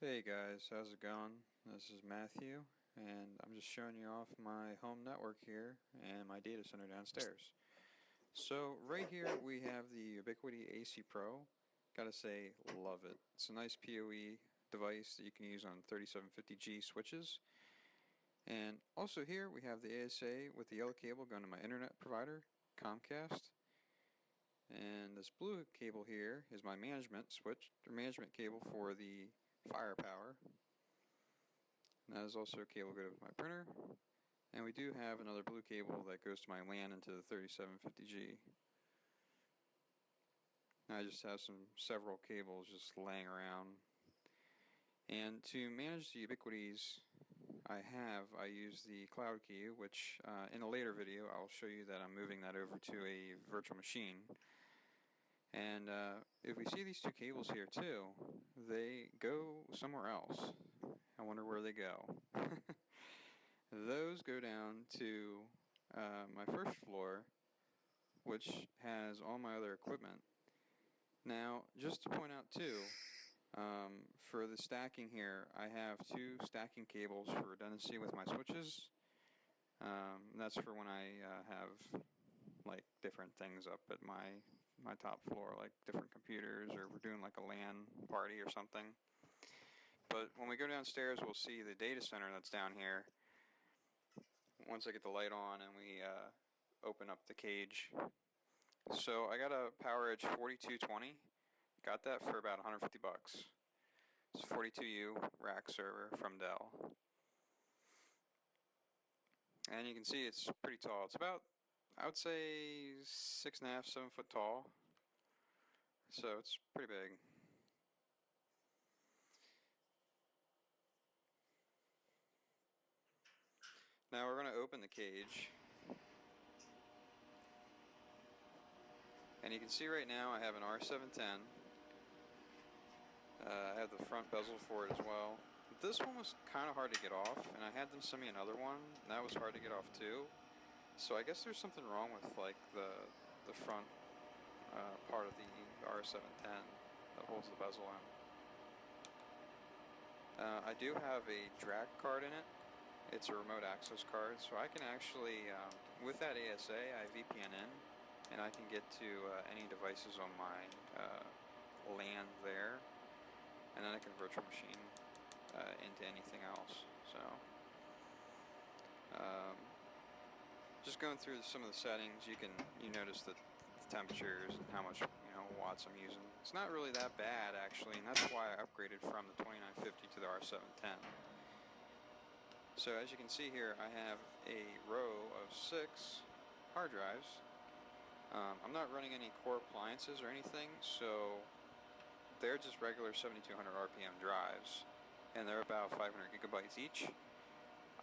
Hey guys, how's it going? This is Matthew, and I'm just showing you off my home network here and my data center downstairs. So right here we have the Ubiquiti AC Pro. Gotta say, love it. It's a nice PoE device that you can use on 3750G switches. And also here we have the ASA with the yellow cable going to my internet provider, Comcast. And this blue cable here is my management switch, or management cable for the firepower. And that is also a cable go to my printer. And we do have another blue cable that goes to my LAN into the 3750G. I just have several cables just laying around. And to manage the Ubiquitis I use the Cloud Key, which in a later video I'll show you that I'm moving that over to a virtual machine. And if we see these two cables here too, they go somewhere else. I wonder where they go. Those go down to my first floor, which has all my other equipment. Now, just to point out too, for the stacking here, I have two stacking cables for redundancy with my switches. That's for when I have like different things up at my top floor, like different computers, or we're doing like a LAN party or something. But when we go downstairs, we'll see the data center that's down here. Once I get the light on and we open up the cage. So I got a PowerEdge 4220. Got that for about 150 bucks. It's a 42U rack server from Dell. And you can see it's pretty tall. It's about, I would say, 6.5, 7 foot tall. So it's pretty big. Now we're going to open the cage. And you can see right now I have an R710. I have the front bezel for it as well. This one was kind of hard to get off, and I had them send me another one, and that was hard to get off too. So I guess there's something wrong with like the front part of the R710 that holds the bezel in. I do have a DRAC card in it. It's a remote access card, so I can actually, with that ASA, I VPN in, and I can get to any devices on my LAN there, and then I can virtual machine into anything else. So, just going through some of the settings, you notice the temperatures and how much watts I'm using. It's not really that bad actually, and that's why I upgraded from the 2950 to the R710. So as you can see here, I have a row of 6 hard drives. I'm not running any core appliances or anything, so they're just regular 7200 RPM drives, and they're about 500 gigabytes each.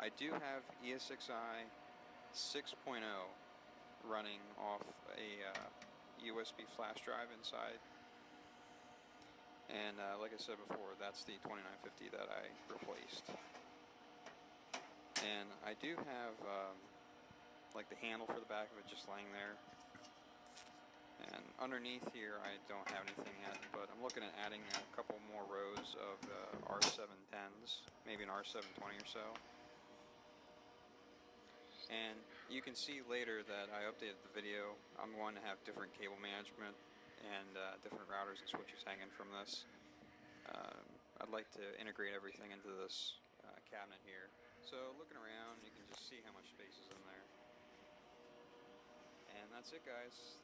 I do have ESXi 6.0 running off a USB flash drive inside, and like I said before, that's the 2950 that I replaced. And I do have like the handle for the back of it just laying there. And underneath here I don't have anything yet, but I'm looking at adding a couple more rows of R710s, maybe an R720 or so. And you can see later that I updated the video. I'm going to have different cable management and different routers and switches hanging from this. I'd like to integrate everything into this cabinet here. So looking around, you can just see how much space is in there. And that's it, guys.